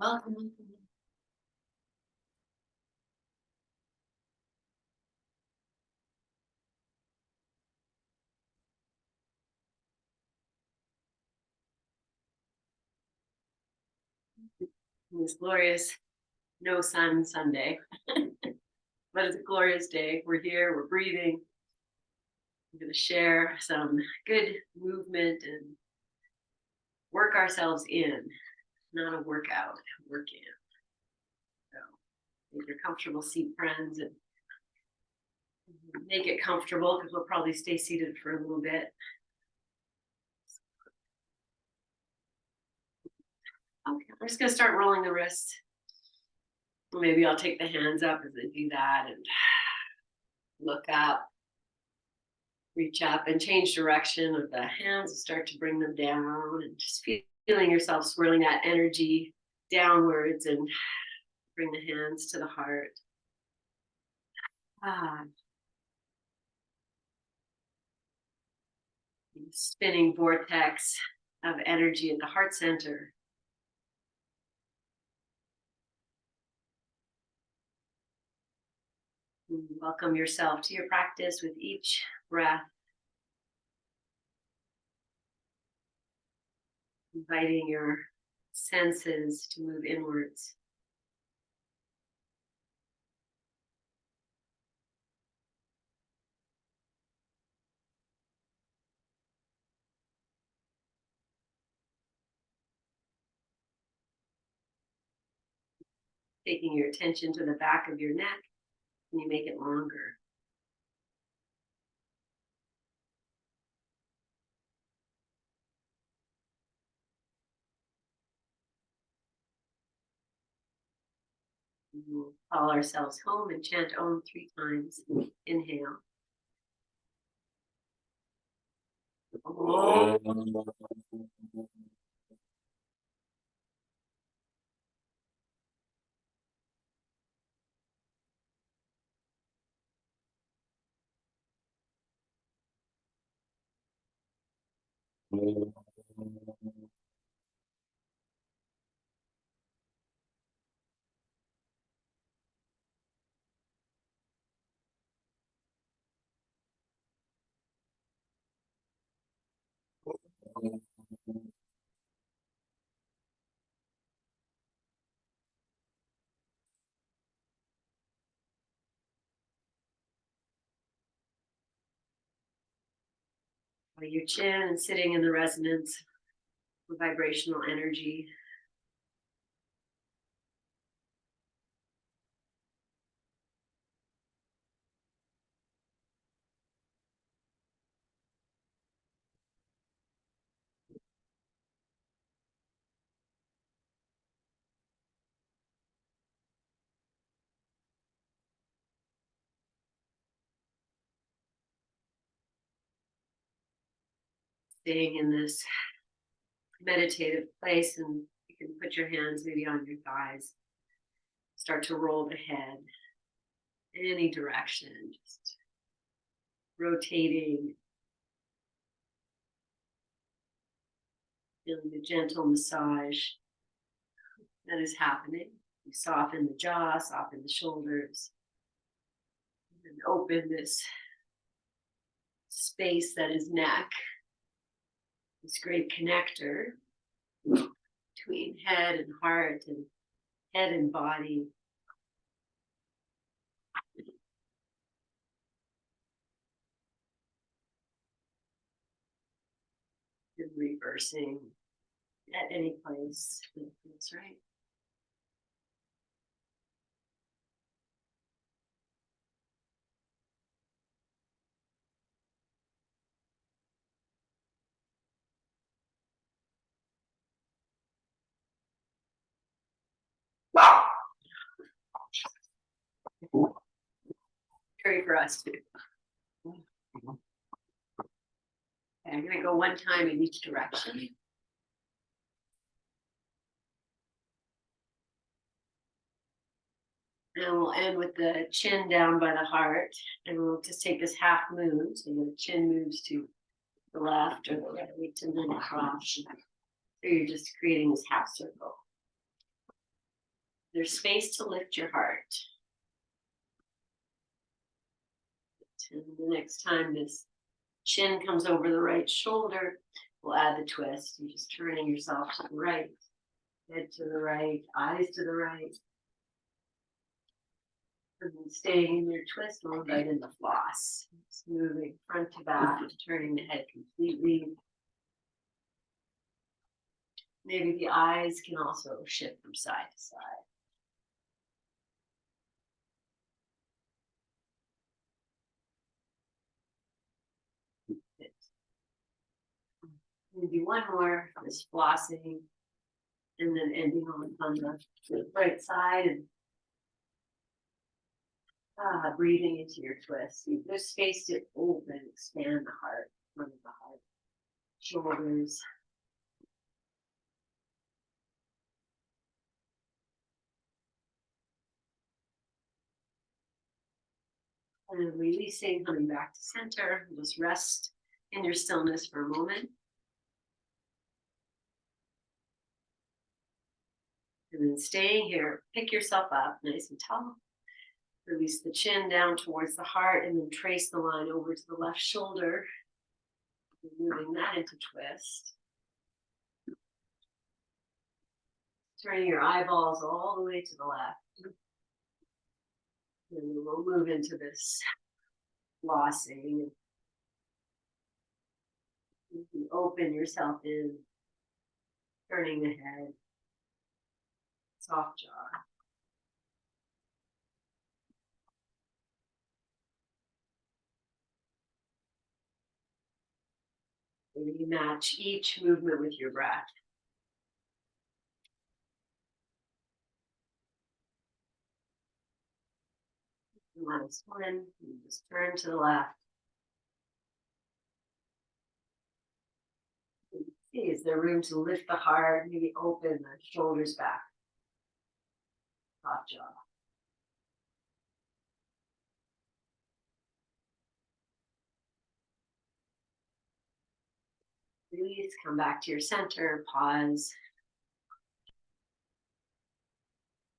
Welcome, welcome. This glorious no sun Sunday, but it's a glorious day. We're here, we're breathing. We're going to share some good movement and work ourselves in, not a workout, work in. So make your comfortable seat, friends, and make it comfortable because we'll probably stay seated for a little bit. Okay, we're just going to start rolling the wrists. Maybe I'll take the hands up as I do that and look up. Reach up and change direction of the hands, start to bring them down and just feeling yourself swirling that energy downwards and bring the hands to the heart. Spinning vortex of energy at the heart center. And welcome yourself to your practice with each breath. Inviting your senses to move inwards. Taking your attention to the back of your neck, and you make it longer. We'll call ourselves home and chant Om 3 times. Inhale. Om. Your chin and sitting in the resonance of vibrational energy. Staying in this meditative place, and you can put your hands maybe on your thighs. Start to roll the head any direction, just rotating. Feeling the gentle massage that is happening. You soften the jaw, soften the shoulders, and open this space that is neck, this great connector between head and heart and head and body. And reversing at any place that feels right. Scary for us too. Okay, I'm going to go one time in each direction. And we'll end with the chin down by the heart. And we'll just take this half moon. So your chin moves to the left or the right, and then across. So you're just creating this half circle. There's space to lift your heart. And the next time this chin comes over the right shoulder, we'll add the twist. You're just turning yourself to the right, head to the right, eyes to the right. And then staying in your twist, or right in the floss. Just moving front to back, turning the head completely. Maybe the eyes can also shift from side to side. Maybe one more, this flossing, and then ending on the right side, and breathing into your twist. There's space to open, expand the heart, front of the heart, shoulders. And releasing, coming back to center. Just rest in your stillness for a moment. And then staying here, pick yourself up nice and tall. Release the chin down towards the heart, and then trace the line over to the left shoulder. Moving that into twist. Turning your eyeballs all the way to the left. And then we'll move into this flossing. You can open yourself in, turning the head, soft jaw. And you match each movement with your breath. Last one, you just turn to the left. See, is there room to lift the heart, maybe open the shoulders back, soft jaw. Release, come back to your center, pause.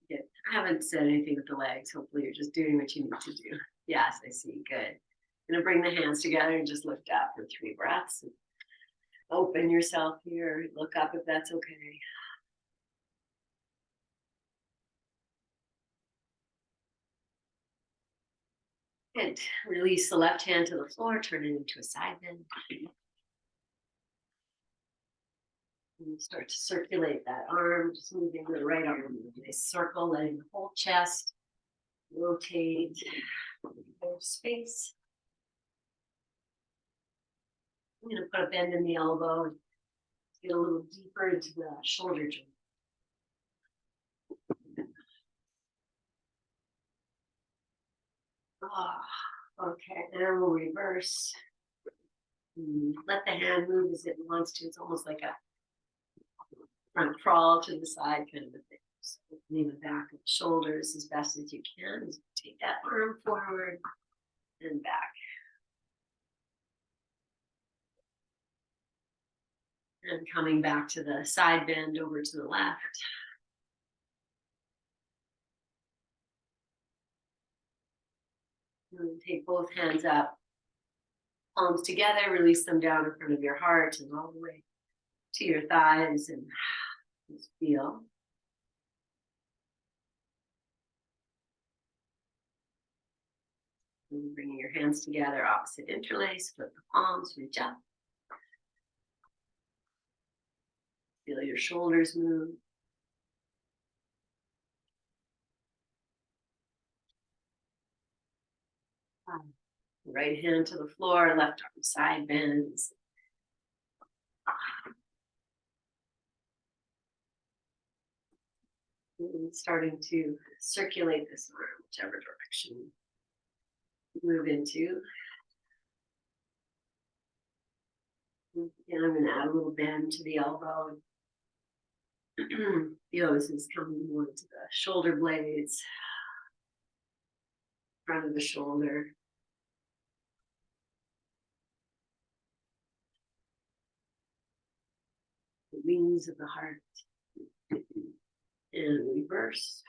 Good. I haven't said anything with the legs. Hopefully you're just doing what you need to do. Yes, I see, good. I'm gonna bring the hands together and just lift up for 3 breaths. Open yourself here, look up if that's okay. And release the left hand to the floor, turn it into a side bend. And start to circulate that arm, just moving the right arm in a nice circle, letting the whole chest rotate. There's space. I'm going to put a bend in the elbow and get a little deeper into the shoulder joint. Okay, and we'll reverse. Let the hand move as it wants to. It's almost like a front crawl to the side kind of a thing. So lean the back of the shoulders as best as you can. Take that arm forward and back. And coming back to the side bend over to the left. And take both hands up, palms together, release them down in front of your heart and all the way to your thighs, and just feel. And bringing your hands together, opposite interlace, flip the palms, reach up. Feel your shoulders move. Right hand to the floor, left arm side bends. And starting to circulate this arm, whichever direction you move into. And I'm going to add a little bend to the elbow. Feel this is coming more to the shoulder blades, front of the shoulder. The wings of the heart. And reverse.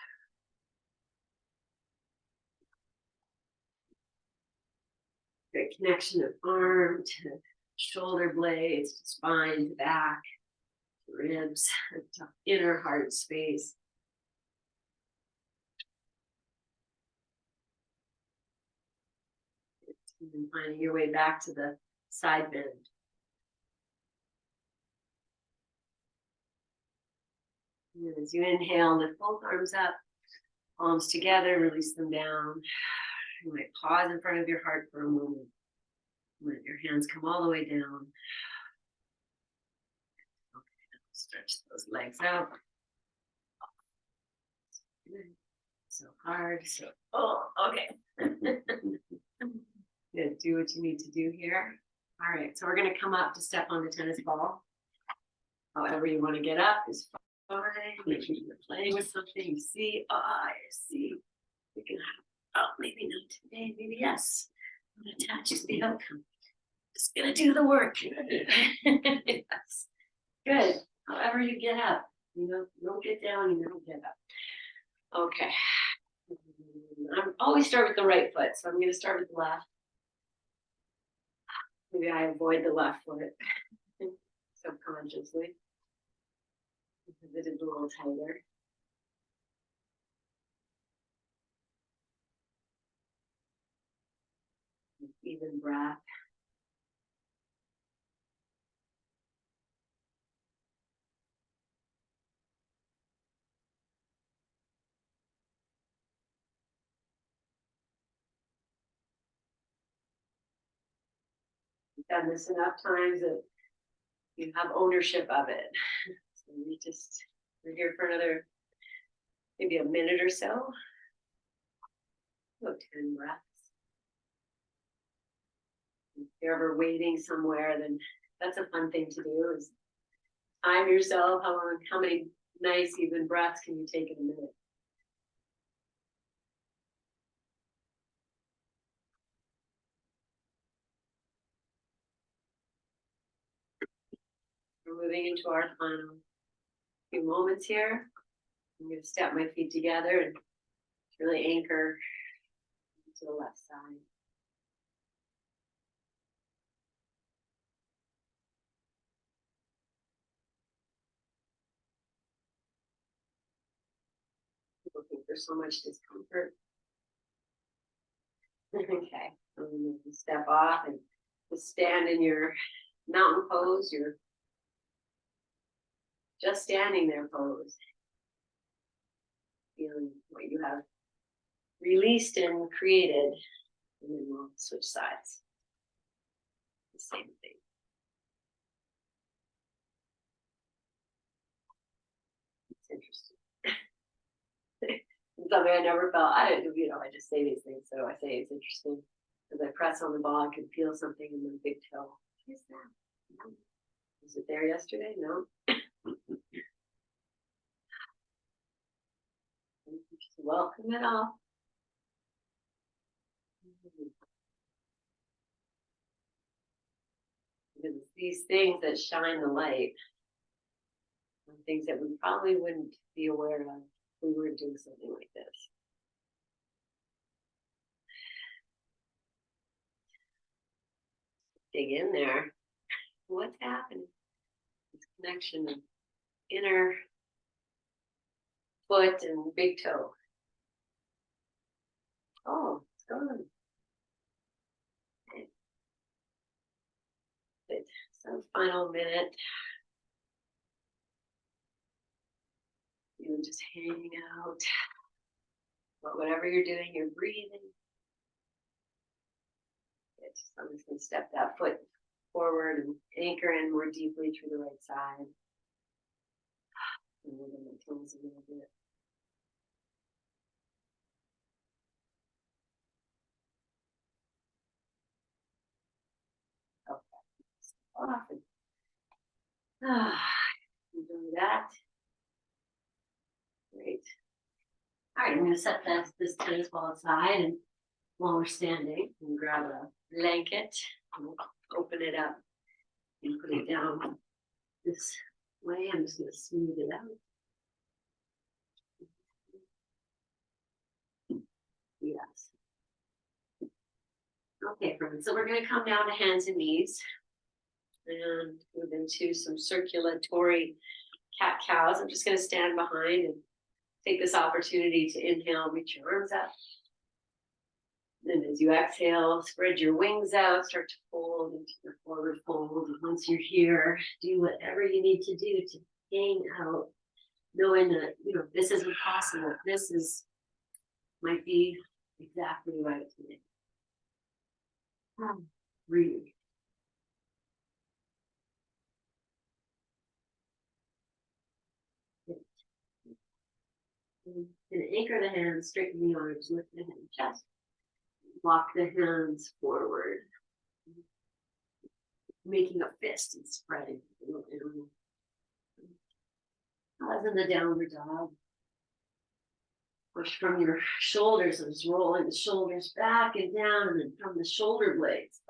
Good connection of arm to shoulder blades, to spine, to back, to ribs, to inner heart space. And then finding your way back to the side bend. And as you inhale, lift both arms up, palms together, release them down. You might pause in front of your heart for a moment. Let your hands come all the way down. Okay, stretch those legs out. So hard. Okay. Good. Do what you need to do here. All right. So we're going to come up to step on the tennis ball. However you want to get up is fine. Make sure you're playing with something. You see, I see. You can have, maybe not today. Maybe yes. I'm attached to the outcome. Just gonna do the work. Yes. Good. However you get up, you don't get down, you don't get up. Okay. I always start with the right foot, so I'm going to start with the left. Maybe I avoid the left foot subconsciously because it is a little tighter. Even breath. You've done this enough times that you have ownership of it. So we're here for another, maybe a minute or so. About 10 breaths. If you're ever waiting somewhere, then that's a fun thing to do is time yourself. How many nice even breaths can you take in a minute? We're moving into our final few moments here. I'm going to step my feet together and really anchor to the left side. Looking for so much discomfort. Okay, and step off and just stand in your mountain pose, your just standing there pose. Feeling what you have released and created, and then we'll switch sides. The same thing. It's interesting. Something I never felt. I just say these things, so I say it's interesting. As I press on the ball, I can feel something in my big toe. What is that? Was it there yesterday? No. Just welcome it all. Because it's these things that shine the light on things that we probably wouldn't be aware of if we were doing something like this. Dig in there. What's happening? This connection of inner foot and big toe. Oh, it's gone. Okay. Good. So final minute. Even just hanging out. But whatever you're doing, you're breathing. So I'm just going to step that foot forward and anchor in more deeply through the right side. And we're going to close a little bit. Okay. Off and enjoy that. Great. All right, I'm going to set this tennis ball aside, and while we're standing, and grab a blanket, and we'll open it up and put it down this way. I'm just going to smooth it out. Yes. Okay, friends, so we're going to come down to hands and knees and move into some circulatory cat cows. I'm just going to stand behind and take this opportunity to inhale, reach your arms up. Then as you exhale, spread your wings out, start to fold into your forward fold. And once you're here, do whatever you need to do to hang out, knowing that, this isn't possible. Might be exactly right today. Breathe. And anchor the hands, straighten the arms, lift the hand chest. Walk the hands forward, making a fist and spreading. As in the downward dog. Push from your shoulders and just rolling the shoulders back and down, and then from the shoulder blades,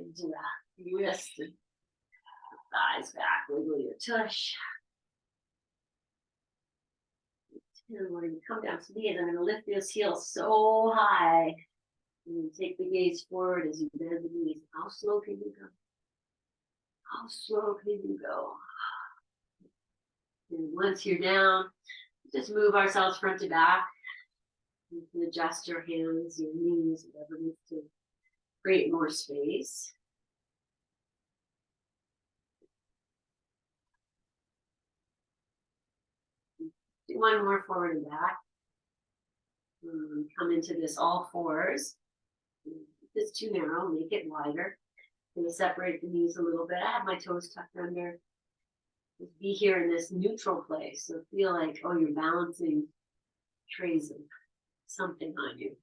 into that wrist and thighs back, wiggle your tush. And we're going to come down to knees. I'm going to lift this heel so high. And take the gaze forward as you bend the knees. How slow can you go? How slow can you go? And once you're down, just move ourselves front to back. You can adjust your hands, your knees, whatever needs to create more space. Do one more forward and back. Come into this all fours. If it's too narrow, make it wider. I'm going to separate the knees a little bit. I have my toes tucked under. Just be here in this neutral place. So feel like, you're balancing trays of something on you.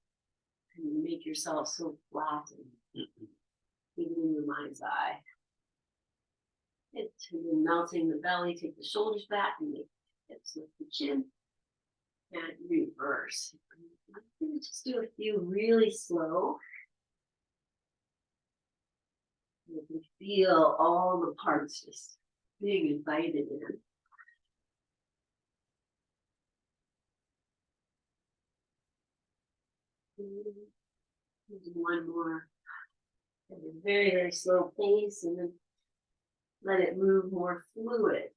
And you make yourself so flat and even in your mind's eye. And then melting the belly, take the shoulders back and make the hips lift the chin. And reverse. I'm going to just do a few really slow. You can feel all the parts just being invited in. One more at a very, very slow pace, and then let it move more fluid.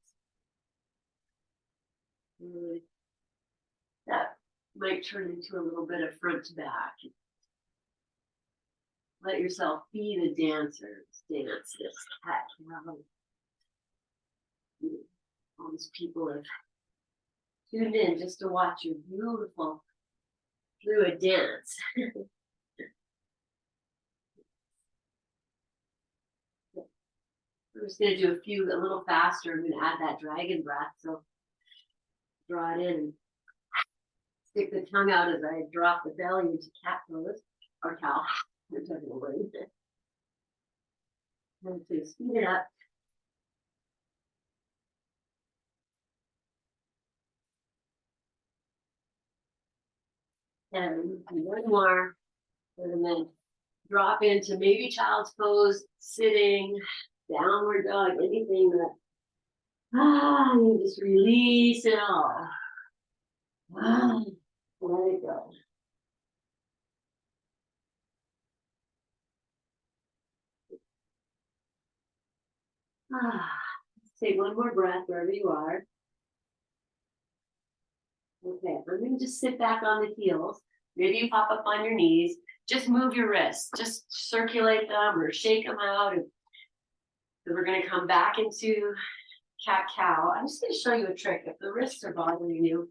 That might turn into a little bit of front to back. Let yourself be the dancers. Dance this cat cow. All these people have tuned in just to watch your beautiful fluid dance. I'm just going to do a few a little faster. I'm going to add that dragon breath. So draw it in and stick the tongue out as I drop the belly into cat pose or cow. Whichever way. And to speed it up. And one more. And then drop into maybe child's pose, sitting, downward dog, anything that you just release it all. Let it go. Let's take one more breath wherever you are. Okay, I'm going to just sit back on the heels. Maybe you pop up on your knees. Just move your wrists. Just circulate them or shake them out. And so we're going to come back into cat-cow. I'm just going to show you a trick. If the wrists are bothering you,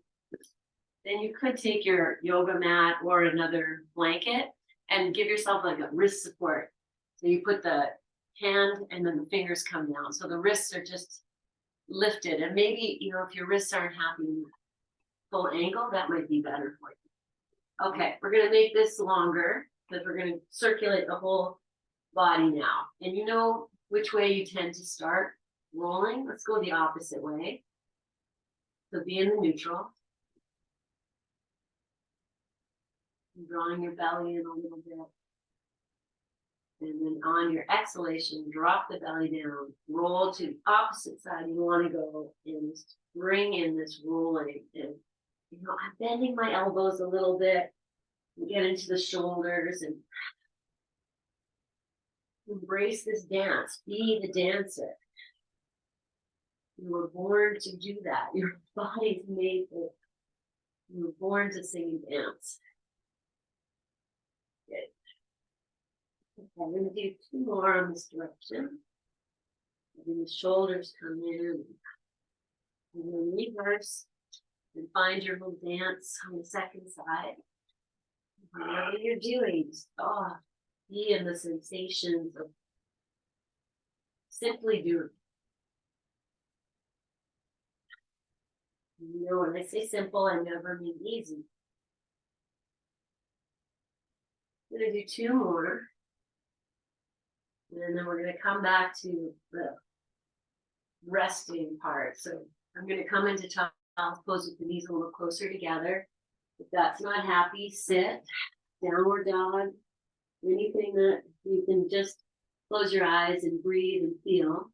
then you could take your yoga mat or another blanket and give yourself like a wrist support. So you put the hand and then the fingers come down. So the wrists are just lifted. And maybe, if your wrists aren't happy, full ankle, that might be better for you. Okay, we're going to make this longer because we're going to circulate the whole body now. And you know which way you tend to start rolling. Let's go the opposite way. So be in the neutral. Drawing your belly in a little bit. And then on your exhalation, drop the belly down, roll to the opposite side you want to go, and bring in this rolling. And I'm bending my elbows a little bit, and get into the shoulders, and Embrace this dance. Be the dancer. You were born to do that. Your body's made for it. You were born to sing and dance. Good. Okay, I'm going to do 2 more on this direction. And the shoulders come in. And then reverse and find your little dance on the second side. Whatever you're doing, just be in the sensations of simply doing. You know, when I say simple, I never mean easy. I'm going to do 2 more. And then we're going to come back to the resting part. So I'm going to come into child's pose with the knees a little closer together. If that's not happy, sit, downward dog, anything that you can just close your eyes and breathe and feel.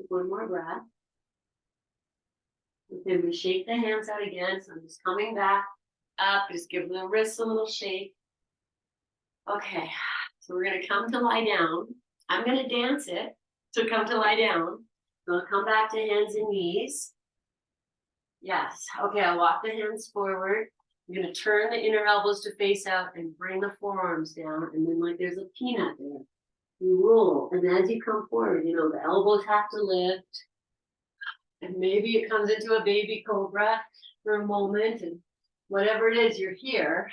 One more breath. Then we shake the hands out again. So I'm just coming back up, just give the wrists a little shake. Okay, so we're going to come to lie down. I'm going to dance it. So come to lie down. So I'll come back to hands and knees. Yes. Okay, I'll walk the hands forward. I'm going to turn the inner elbows to face out and bring the forearms down. And then like there's a peanut there. You roll. And as you come forward, you know, the elbows have to lift. And maybe it comes into a baby cobra for a moment. And whatever it is, you're here.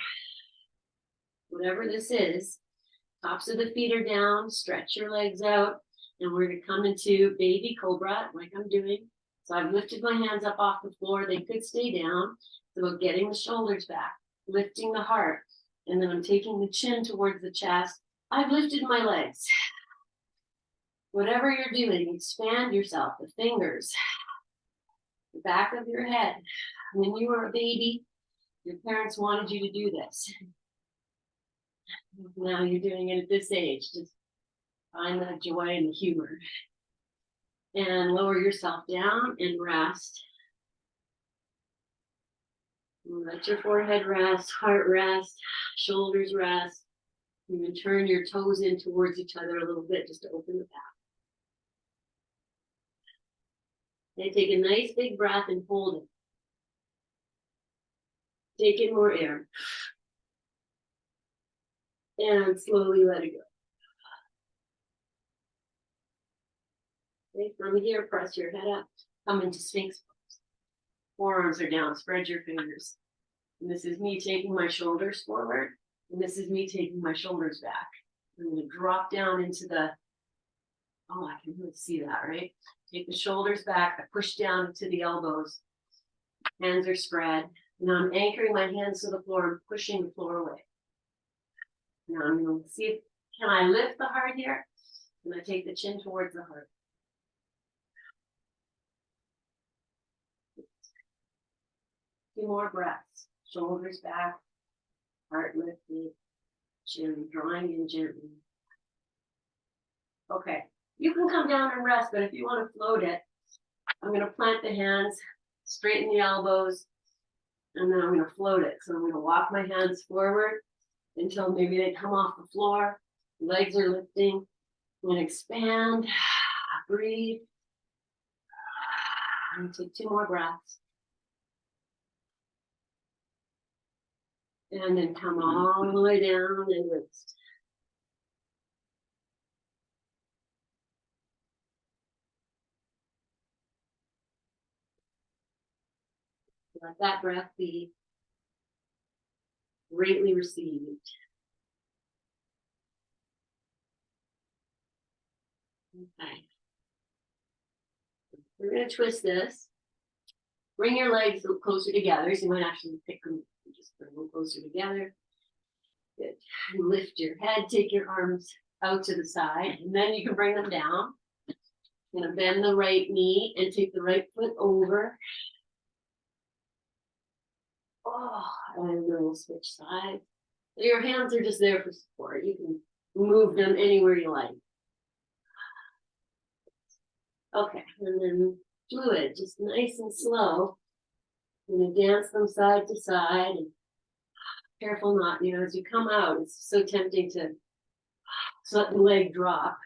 Whatever this is, tops of the feet are down, stretch your legs out. And we're going to come into baby cobra like I'm doing. So I've lifted my hands up off the floor. They could stay down. It's about getting the shoulders back, lifting the heart. And then I'm taking the chin towards the chest. I've lifted my legs. Whatever you're doing, expand yourself, the fingers, the back of your head. When you were a baby, your parents wanted you to do this. Now you're doing it at this age. Just find the joy and the humor. And lower yourself down and rest. Let your forehead rest, heart rest, shoulders rest. You can turn your toes in towards each other a little bit just to open the back. Okay, take a nice big breath and hold it. Take in more air. And slowly let it go. Okay, from here, press your head up. Come into Sphinx pose. Forearms are down. Spread your fingers. And this is me taking my shoulders forward. And this is me taking my shoulders back. I'm going to drop down into the, I can really see that, right? Take the shoulders back. I push down into the elbows. Hands are spread. Now I'm anchoring my hands to the floor and pushing the floor away. Now I'm going to see if, can I lift the heart here? I'm going to take the chin towards the heart. Two more breaths. Shoulders back, heart lifted, chin drawing in gently. Okay, you can come down and rest, but if you want to float it, I'm going to plant the hands, straighten the elbows, and then I'm going to float it. So I'm going to walk my hands forward until maybe they come off the floor. Legs are lifting. I'm going to expand, breathe, and take 2 more breaths. And then come all the way down and rest. Let that breath be greatly received. Okay. We're going to twist this. Bring your legs a little closer together. So you might actually pick them, just bring them closer together. Good. And lift your head, take your arms out to the side, and then you can bring them down. You're going to bend the right knee and take the right foot over. And then we'll switch sides. Your hands are just there for support. You can move them anywhere you like. Okay, and then fluid, just nice and slow. I'm gonna dance them side to side, and careful not, as you come out, it's so tempting to let the leg drop.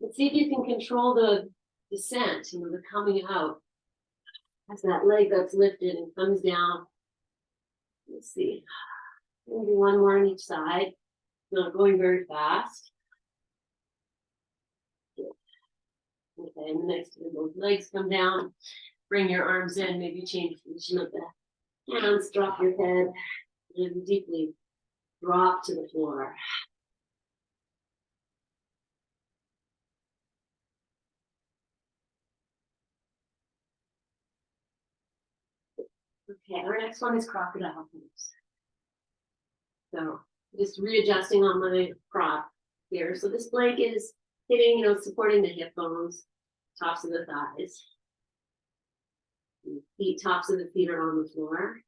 But see if you can control the descent, the coming out. As that leg that's lifted and comes down. Let's see. Maybe one more on each side. Not going very fast. Okay, and the next time those legs come down, bring your arms in, maybe change the position of the hands, drop your head, and deeply drop to the floor. Okay, our next one is crocodile pose. So just readjusting on my prop here. So this blanket is hitting, supporting the hip bones, tops of the thighs. Feet, tops of the feet are on the floor.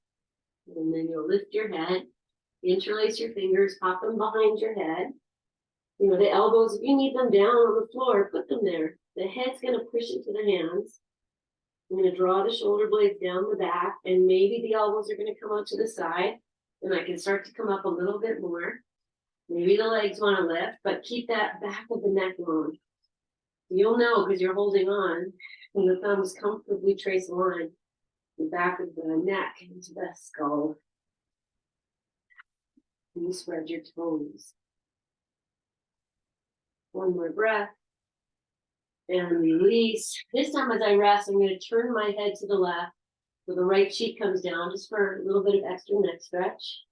And then you'll lift your head, interlace your fingers, pop them behind your head. The elbows, if you need them down on the floor, put them there. The head's going to push into the hands. I'm going to draw the shoulder blades down the back, and maybe the elbows are going to come out to the side, and I can start to come up a little bit more. Maybe the legs want to lift, but keep that back of the neck long. You'll know because you're holding on when the thumbs comfortably trace a line, the back of the neck into the skull. And you spread your toes. One more breath. And release. This time as I rest, I'm going to turn my head to the left so the right cheek comes down just for a little bit of extra neck stretch.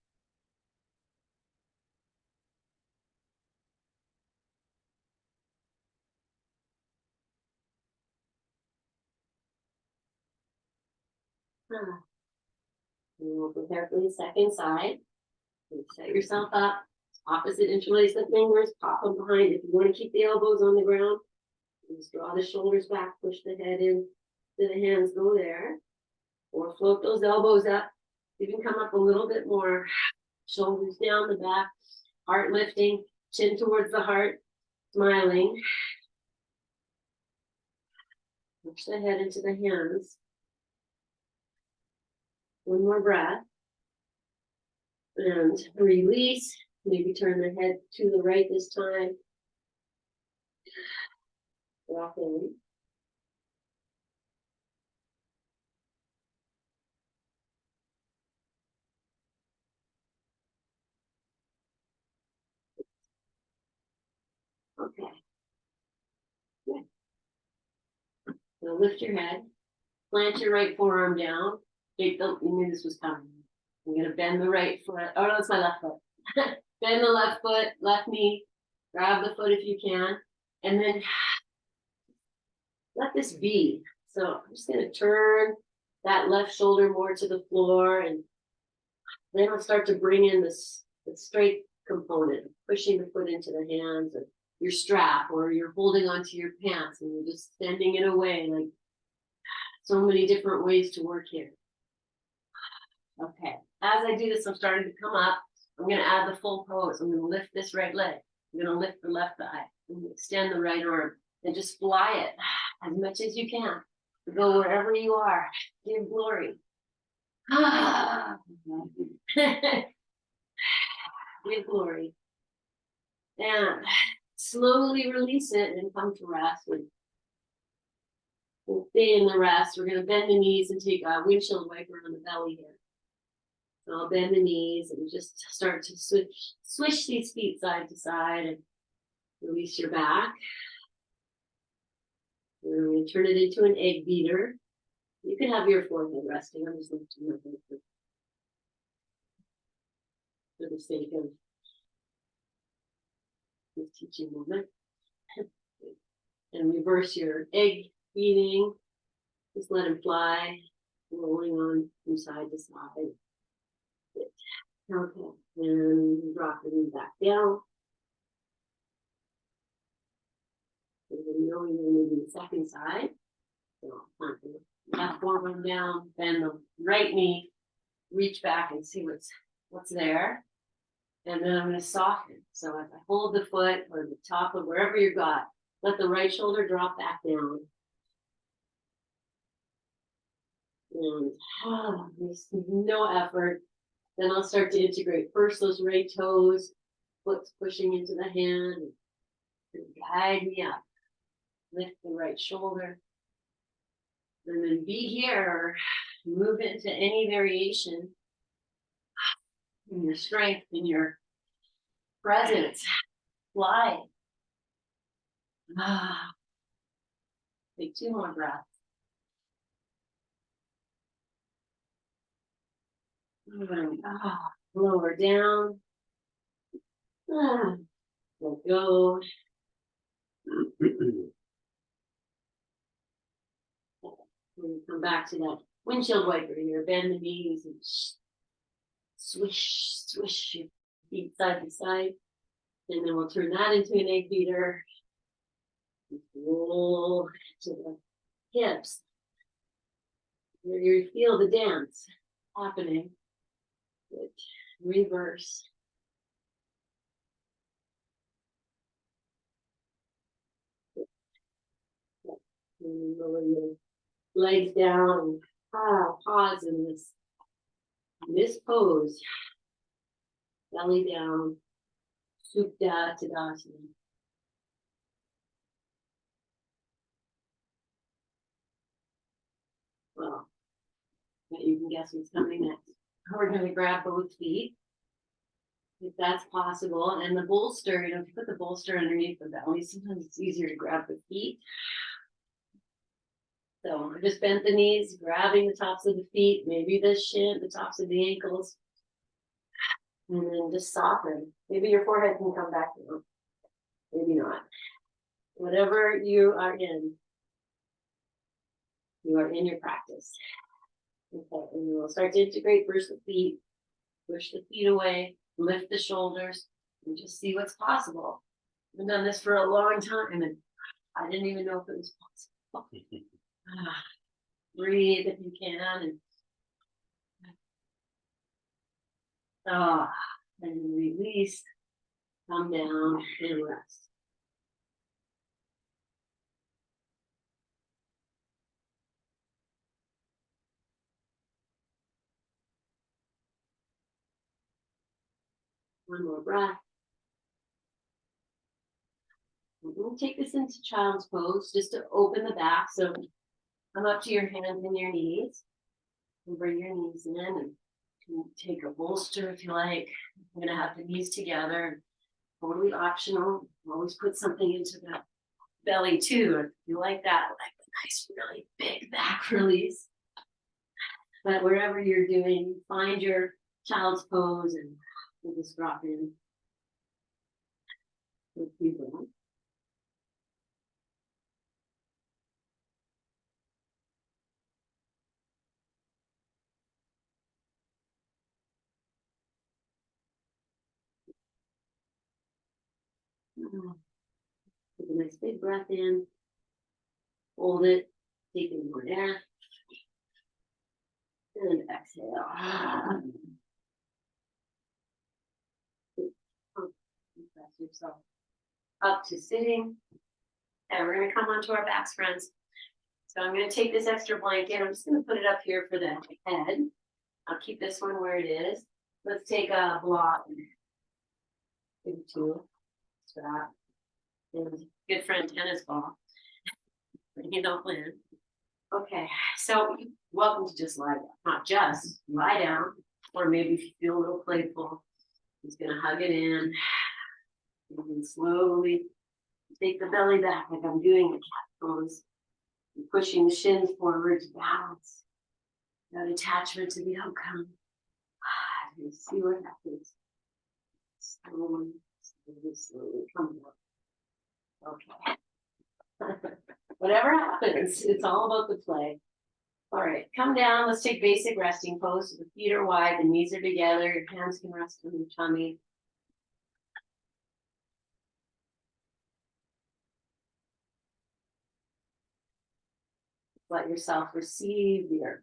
And we'll prepare for the second side. Set yourself up. Opposite, interlace the fingers, pop them behind. If you want to keep the elbows on the ground, just draw the shoulders back, push the head in, to the hands go there. Or float those elbows up. You can come up a little bit more. Shoulders down the back, heart lifting, chin towards the heart, smiling. Push the head into the hands. One more breath. And release. Maybe turn the head to the right this time. Drop in. Okay. Good. Now lift your head. Plant your right forearm down. You knew this was coming. I'm going to bend the right foot. Oh, no, that's my left foot. Bend the left foot, left knee. Grab the foot if you can. And then let this be. So I'm just going to turn that left shoulder more to the floor. And then I'll start to bring in the straight component, pushing the foot into the hands or your strap, or you're holding onto your pants and you're just sending it away. Like so many different ways to work here. Okay, as I do this, I'm starting to come up. I'm going to add the full pose. I'm going to lift this right leg. I'm going to lift the left thigh. I'm going to extend the right arm and just fly it as much as you can. Go wherever you are. Give glory. Give glory. And slowly release it and come to rest. We'll stay in the rest. We're going to bend the knees and take a windshield wiper on the belly here. So I'll bend the knees and just start to swish these feet side to side and release your back. And we turn it into an egg beater. You can have your forehead resting. I'm just lifting my head for the sake of this teaching moment. And reverse your egg beating. Just let them fly, rolling on from side to side. Okay, and drop the knee back down. And then knowing you're moving the second side. So plant the left forearm down, bend the right knee, reach back and see what's there. And then I'm going to soften. So as I hold the foot or the top of wherever you got, let the right shoulder drop back down. And there's no effort. Then I'll start to integrate first those right toes, foot's pushing into the hand, and guide me up. Lift the right shoulder. And then be here. Move into any variation in your strength, in your presence. Fly. Take 2 more breaths. Lower down. Let go. Come back to that windshield wiper here. Bend the knees and swish, swish your feet side to side. And then we'll turn that into an egg beater. Roll to the hips. You feel the dance happening. Good. Reverse. And lower your legs down. Pause in this pose. Belly down. Supta Tadasana. Well, you can guess what's coming next. We're going to grab both feet, if that's possible, and the bolster. If you put the bolster underneath the belly, sometimes it's easier to grab the feet. So I just bent the knees, grabbing the tops of the feet, maybe the shin, the tops of the ankles, and then just soften. Maybe your forehead can come back down. Maybe not. Whatever you are in your practice. Okay, and we'll start to integrate first the feet, push the feet away, lift the shoulders, and just see what's possible. I've been done this for a long time, and I didn't even know if it was possible. Breathe if you can, and release, come down and rest. One more breath. We'll take this into child's pose just to open the back. So come up to your hands and your knees and bring your knees in, and take a bolster if you like. I'm going to have the knees together. Totally optional. Always put something into the belly too, if you like that, like a nice, really big back release. But wherever you're doing, find your child's pose and we'll just drop in. Take a nice big breath in, hold it, take in more air, and exhale. Press yourself up to sitting, and we're going to come onto our backs, friends. So I'm going to take this extra blanket. I'm just going to put it up here for the head. I'll keep this one where it is. Let's take a block, two, strap, and good friend tennis ball. Bring it all in. Okay, so welcome to just lie down. Not just lie down, or maybe if you feel a little playful, just gonna hug it in. And then slowly take the belly back like I'm doing a cat pose. And pushing the shins forward to balance. Without attachment to the outcome. And see what happens. Slowly, slowly come down. Okay. Whatever happens, it's all about the play. All right, come down. Let's take basic resting pose. So the feet are wide, the knees are together, your hands can rest on your tummy. Let yourself receive the earth.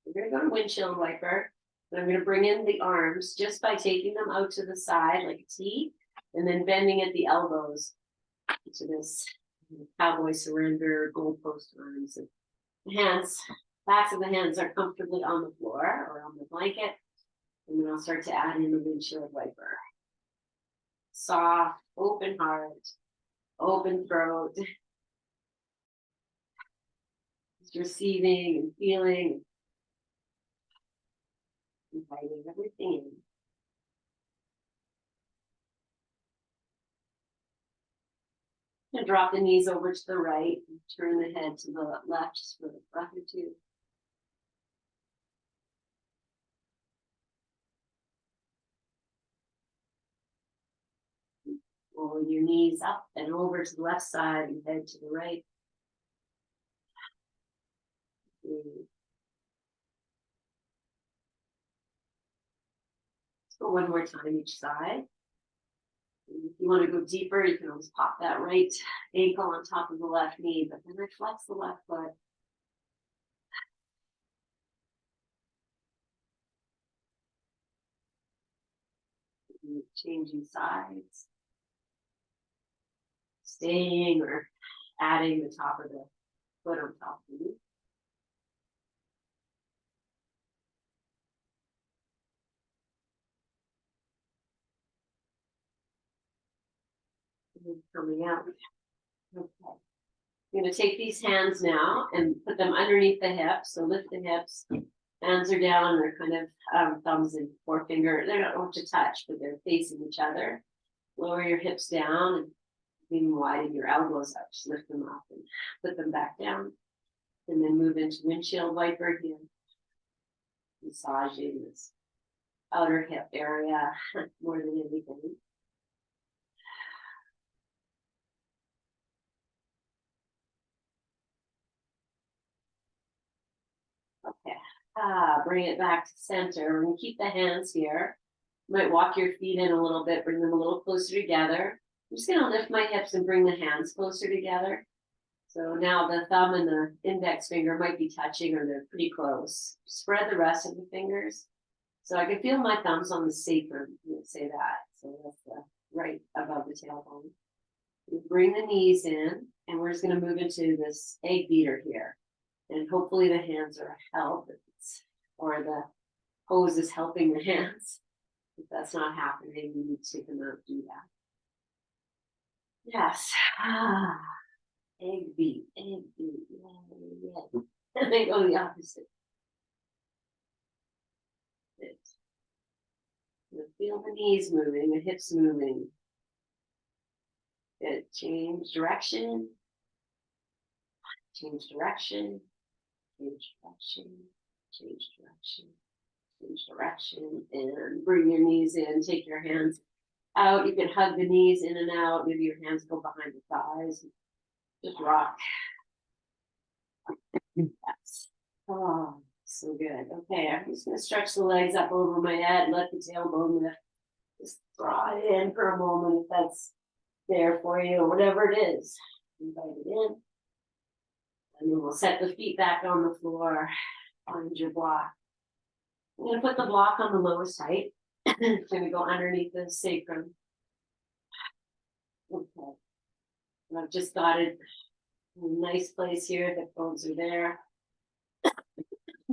We're going to go to windshield wiper. And I'm going to bring in the arms just by taking them out to the side like a T, and then bending at the elbows to this Cowboy surrender, goalpost arms. And the hands, backs of the hands are comfortably on the floor or on the blanket. And then I'll start to add in the windshield wiper. Soft, open heart, open throat. Just receiving and feeling, inviting everything in. And drop the knees over to the right and turn the head to the left just for a breath or two. Roll your knees up and over to the left side and head to the right. Let's go one more time each side. If you want to go deeper, you can always pop that right ankle on top of the left knee, but then flex the left foot. Changing sides. Staying or adding the top of the foot on top of the knee. And coming out. Okay. I'm going to take these hands now and put them underneath the hips. So lift the hips. Hands are down. They're kind of thumbs and forefinger. They're not going to touch, but they're facing each other. Lower your hips down and even widen your elbows up. Just lift them up and put them back down. And then move into windshield wiper here. Massaging this outer hip area more than anything. Okay. Bring it back to center. We're going to keep the hands here. You might walk your feet in a little bit, bring them a little closer together. I'm just going to lift my hips and bring the hands closer together. So now the thumb and the index finger might be touching or they're pretty close. Spread the rest of the fingers. So I can feel my thumbs on the sacrum, let's say that. So that's the right above the tailbone. You bring the knees in, and we're just going to move into this egg beater here. And hopefully the hands are help, or the pose is helping the hands. If that's not happening, you need to take them out and do that. Yes. Egg beat, egg beat. Yeah. And then go the opposite. You feel the knees moving, the hips moving. Good. Change direction. Change direction. Change direction. Change direction. Change direction. And bring your knees in. Take your hands out. You can hug the knees in and out. Maybe your hands go behind the thighs. Just rock. Yes. Oh, so good. Okay, I'm just going to stretch the legs up over my head. Let the tailbone lift. Just draw it in for a moment if that's there for you, or whatever it is. Invite it in. And then we'll set the feet back on the floor. Find your block. I'm going to put the block on the lowest height. It's going to go underneath the sacrum. Okay. And I've just got it in a nice place here. The bones are there.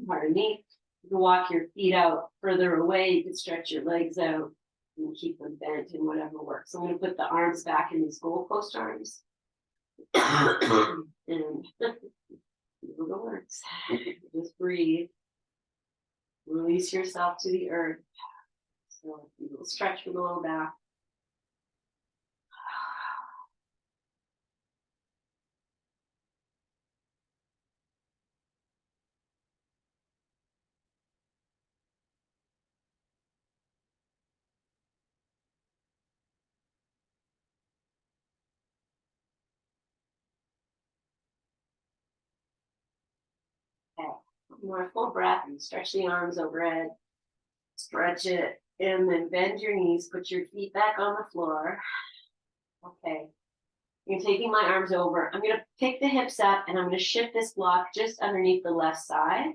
Pardon me. You can walk your feet out further away. You can stretch your legs out and keep them bent and whatever works. So I'm going to put the arms back in these goalpost arms. And whatever works. Just breathe. Release yourself to the earth. So you will stretch the lower back. Okay. More full breath and stretch the arms overhead. Stretch it and then bend your knees. Put your feet back on the floor. Okay. You're taking my arms over. I'm going to pick the hips up and I'm going to shift this block just underneath the left side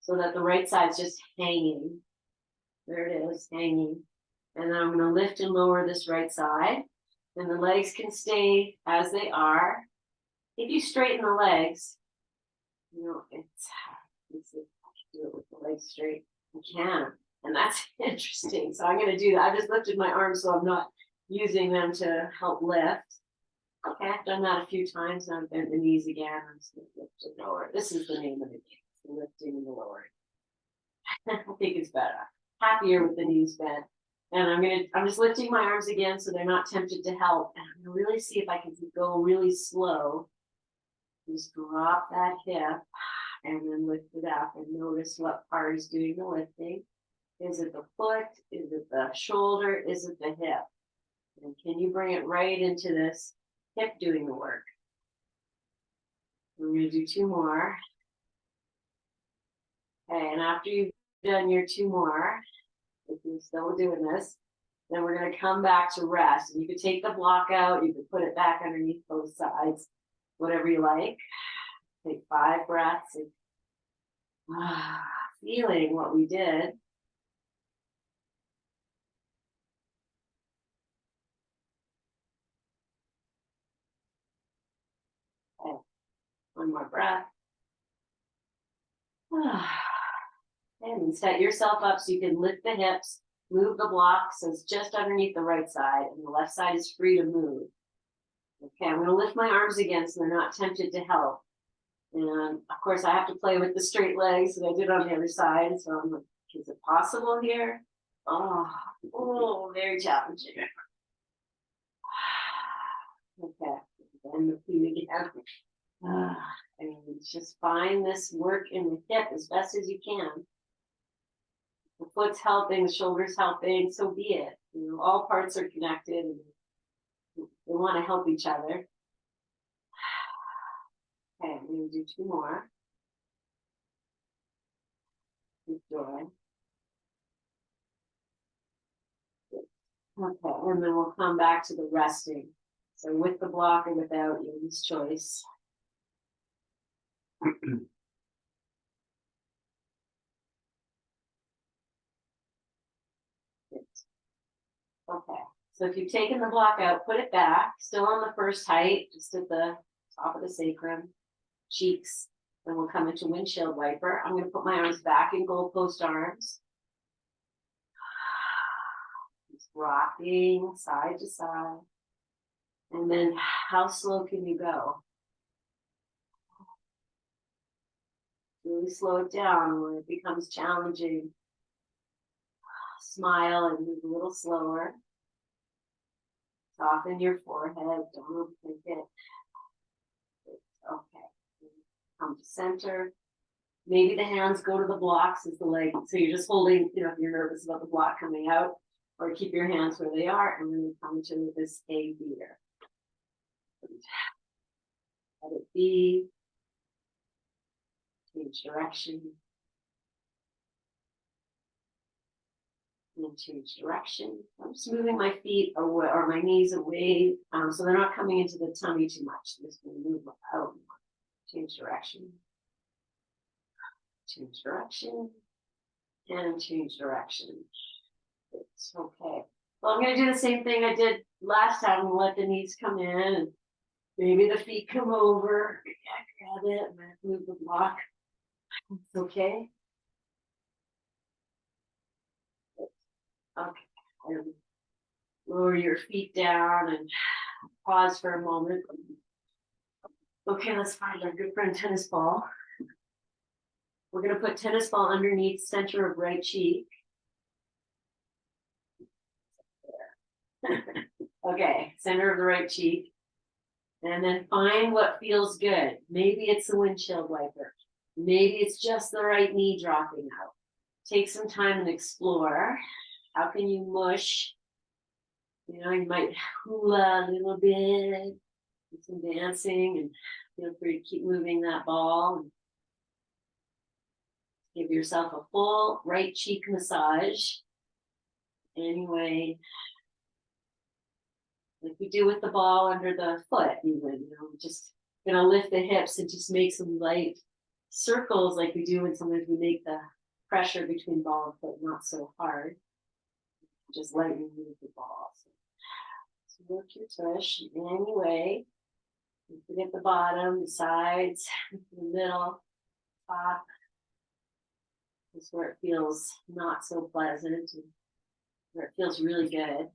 so that the right side's just hanging. There it is, hanging. And then I'm going to lift and lower this right side. And the legs can stay as they are. if you straighten the legs, you know, it's do it with the legs straight. You can, and that's interesting. So I'm going to do that. I just lifted my arms, so I'm not using them to help lift. Okay, I've done that a few times. Now I've bent the knees again. I'm just going to lift and lower. This is the name of the game: lifting and the lowering. I think it's better. Happier with the knees bent. And I'm just lifting my arms again so they're not tempted to help. And I'm gonna really see if I can go really slow. Just drop that hip and then lift it up and notice what part is doing the lifting. Is it the foot? Is it the shoulder? Is it the hip? And can you bring it right into this hip doing the work? We're gonna do 2 more. Okay, and after you've done your 2 more, if you're still doing this, then we're going to come back to rest. And you could take the block out, you could put it back underneath both sides, whatever you like. Take 5 breaths and feeling what we did. Okay. 1 more breath. And set yourself up so you can lift the hips, move the block so it's just underneath the right side, and the left side is free to move. Okay, I'm going to lift my arms again so they're not tempted to help. And of course, I have to play with the straight legs that I did on the other side. So I'm like, is it possible here? Oh, very challenging. Okay, and the feet again. And just find this work in the hip as best as you can. The foot's helping, the shoulder's helping, so be it. You know, all parts are connected and they want to help each other. Okay, I'm going to do 2 more. Keep going. Okay, and then we'll come back to the resting. So with the block or without, yogi's choice. Okay, so if you've taken the block out, put it back, still on the first height, just at the top of the sacrum, cheeks. Then we'll come into windshield wiper. I'm going to put my arms back in goalpost arms. Just rocking side to side. And then how slow can you go? Really slow it down when it becomes challenging. Smile and move a little slower. Soften your forehead, don't overthink it. Okay. Come to center. Maybe the hands go to the blocks as the leg. So you're just holding, you know, if you're nervous about the block coming out, or keep your hands where they are, and then you come to this A beater. Let it be. Change direction. And change direction. I'm just moving my feet away, or my knees away, so they're not coming into the tummy too much. I'm just going to move out. Change direction. Change direction. And change direction. It's okay. Well, I'm going to do the same thing I did last time and let the knees come in, and maybe the feet come over. Yeah, grab it and move the block. It's okay. Okay. Lower your feet down and pause for a moment. Okay, let's find our good friend tennis ball. We're going to put tennis ball underneath center of right cheek. Okay, center of the right cheek. And then find what feels good. Maybe it's the windshield wiper. Maybe it's just the right knee dropping out. Take some time and explore. How can you mush? You know, you might hula a little bit, do some dancing, and feel free to keep moving that ball. And give yourself a full right cheek massage. Anyway, like we do with the ball under the foot, even, you know, just gonna lift the hips and just make some light circles like we do when sometimes we make the pressure between ball and foot not so hard. Just lightly move the ball. So work your tush in any way. Forget the bottom, the sides, the middle, top. This is where it feels not so pleasant, and where it feels really good.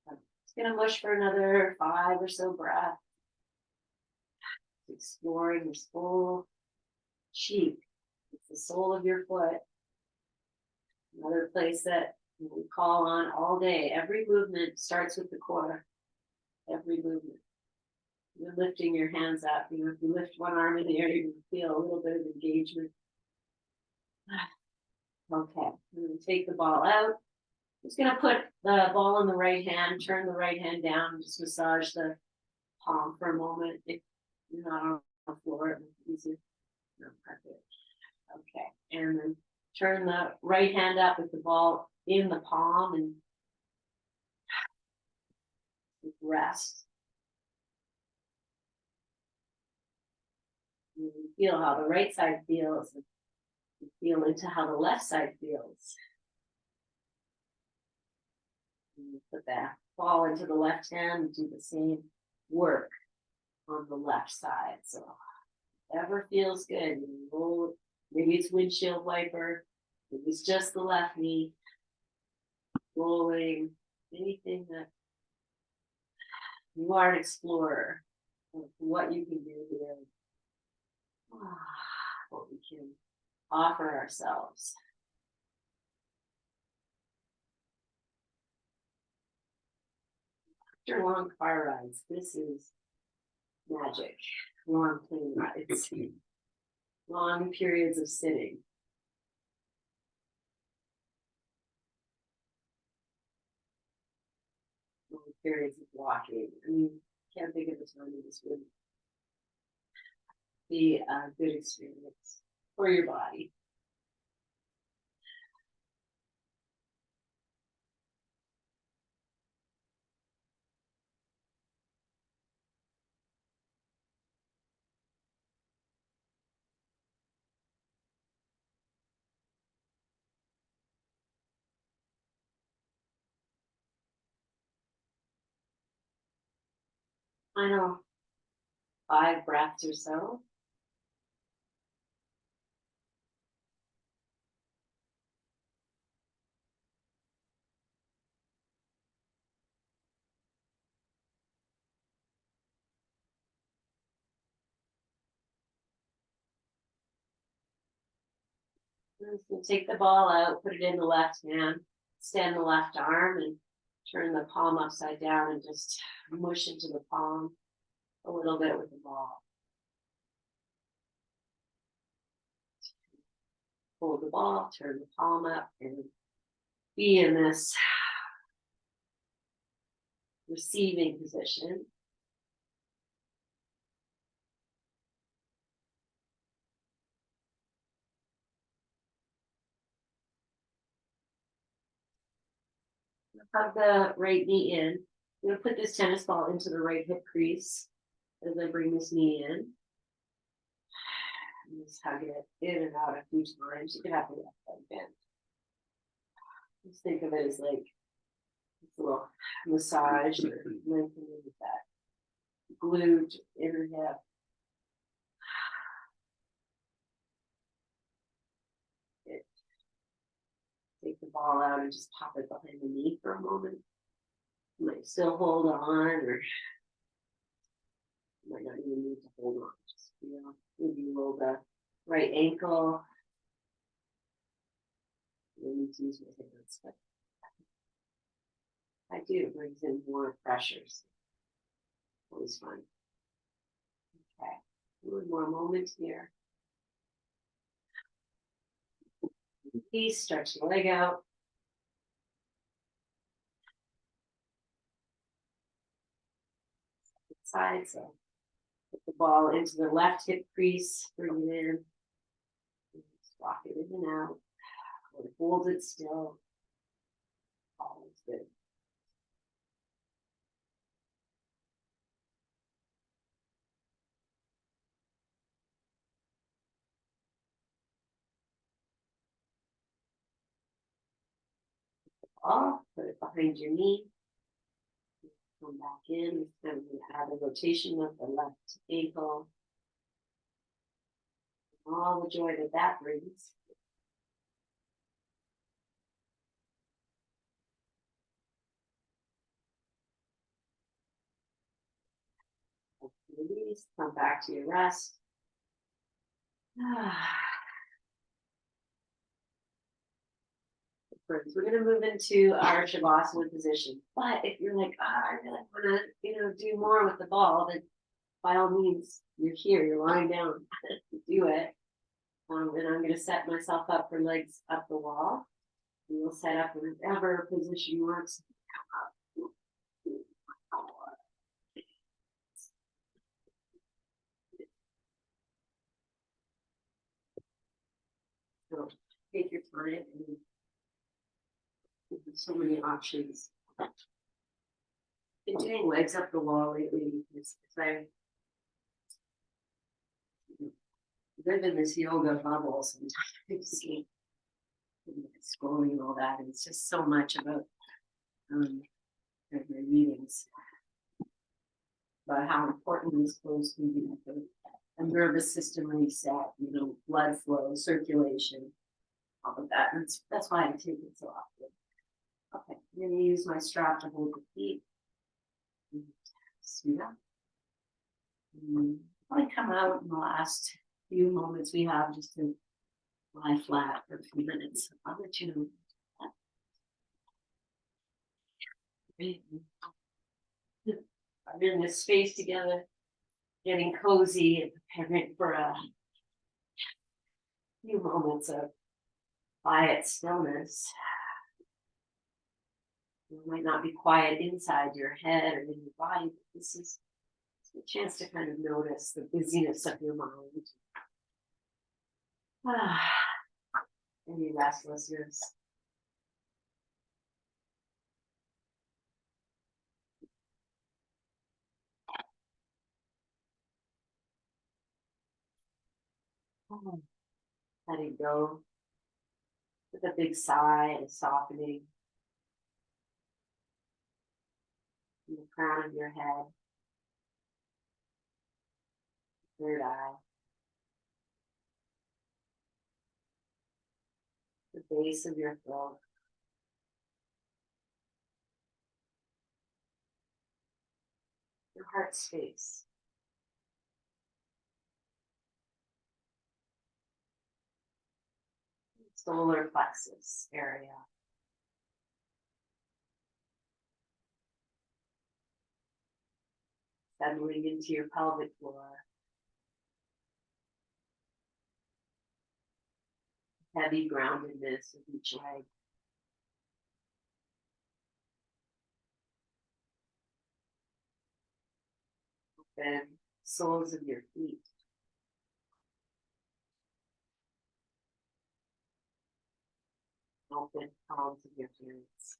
Just gonna mush for another 5 or so breaths. Exploring your full cheek. It's the sole of your foot. Another place that we call on all day. Every movement starts with the core. Every movement. You're lifting your hands up. You know, if you lift one arm in the air, you can feel a little bit of engagement. Okay, I'm going to take the ball out. I'm just going to put the ball in the right hand, turn the right hand down, and just massage the palm for a moment. If you're not on the floor, it makes it easier. No, perfect. Okay, and then turn the right hand up with the ball in the palm and rest. You feel how the right side feels, and you feel into how the left side feels. And you put that ball into the left hand and do the same work on the left side. So whatever feels good, you roll. Maybe it's windshield wiper, maybe it's just the left knee, rolling, anything that you are an explorer of what you can do here, what we can offer ourselves. After long car rides, this is magic. Long plane rides, long periods of sitting. Long periods of walking. I mean, can't think of a time this would be a good experience for your body. Final 5 breaths or so. So take the ball out, put it in the left hand, stand the left arm, and turn the palm upside down and just mush into the palm a little bit with the ball. Hold the ball, turn the palm up, and be in this receiving position. Hug the right knee in. I'm going to put this tennis ball into the right hip crease as I bring this knee in. And just hug it in and out a few times. You can have the left leg bend. Just think of it as like a little massage or lengthening with that glued inner hip. Take the ball out and just pop it behind the knee for a moment. You might still hold on, or you might not even need to hold on. Just feel, maybe roll the right ankle. I need to use my hands, but I do. It brings in more pressures. Always fun. Okay, one more moment here. Please stretch the leg out. Side, so put the ball into the left hip crease, bring it in, just rock it in and out, hold it still. Always good. ball, put it behind your knee, come back in, and we add a rotation of the left ankle. All the joy that that brings. Release, come back to your rest. Friends, we're going to move into our Shavasana position. But if you're like, I really want to, do more with the ball, then by all means, you're here, you're lying down, do it. And I'm going to set myself up for legs up the wall. And we'll set up in whatever position you want to come up. So take your time, and there's so many options. Been doing legs up the wall lately because I live in this yoga bubble sometimes, scrolling and all that, and it's just so much about their meetings, about how important these clothes can be for a nervous system reset, blood flow, circulation, all of that. And that's why I take it so often. Okay, I'm going to use my strap to hold the feet. See that? Probably come out in the last few moments we have just to lie flat for a few minutes. I'll let you know. I'm in this space together, getting cozy and preparing for a few moments of quiet stillness. It might not be quiet inside your head or in your body, but this is a chance to kind of notice the busyness of your mind. Any restlessness. Letting go with a big sigh and a softening in the crown of your head, third eye, the base of your throat, your heart space. Solar plexus area. Settling into your pelvic floor. Heavy groundedness of each leg. Open soles of your feet. Open palms of your hands.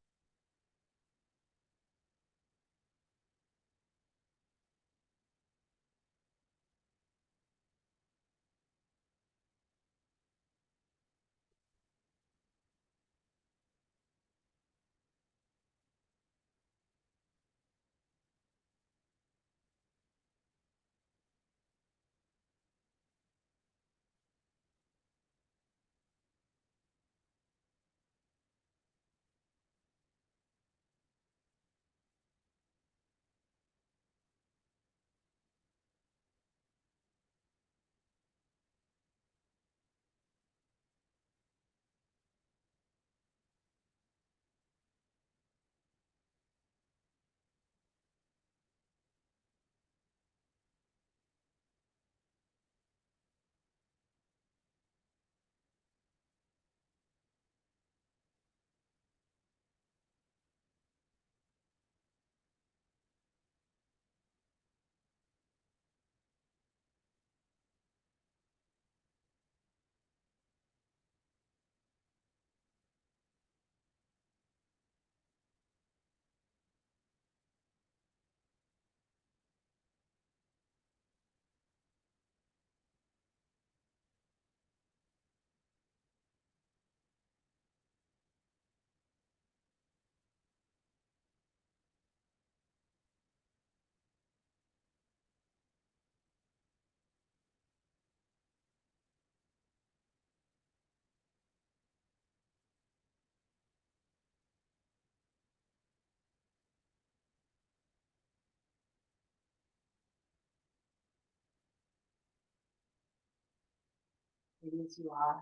And as you are,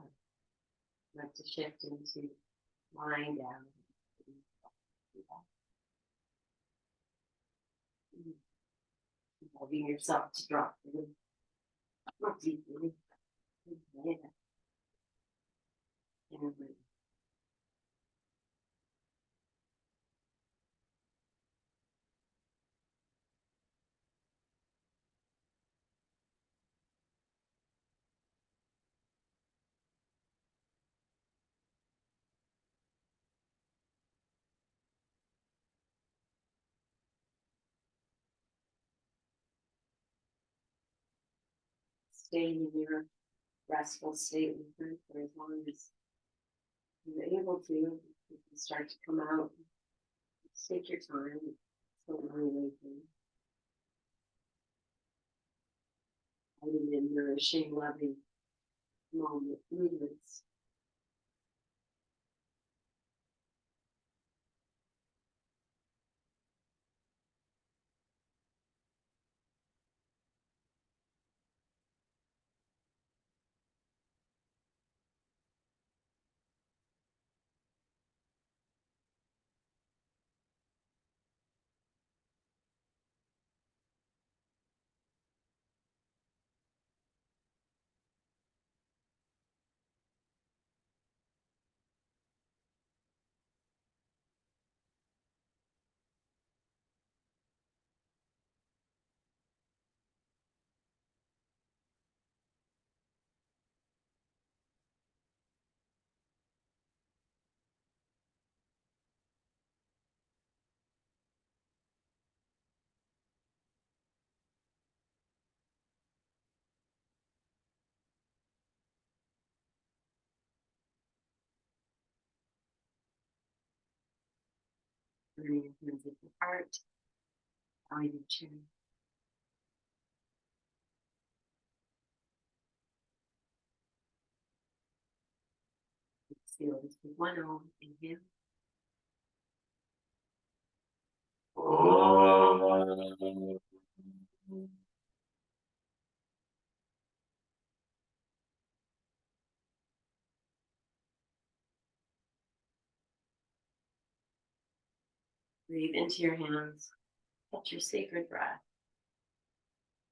I'd like to shift into lying down. Involving yourself to drop more deeply. Yeah. And staying in your restful state with it for as long as you're able to. You can start to come out. Just take your time. So really finding in nourishing, loving movements. Bringing your hands at your heart, bowing your chin. Exhale this with one arm. Inhale. Breathe into your hands. Touch your sacred breath.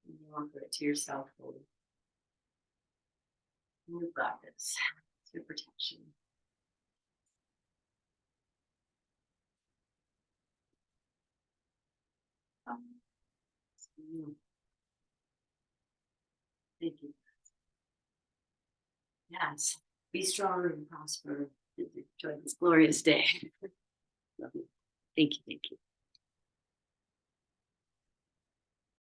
And you offer it to yourself fully. You've got this. It's your protection. Thank you. Yes. Be strong and prosper. Enjoy this glorious day. Love you. Thank you. Thank you.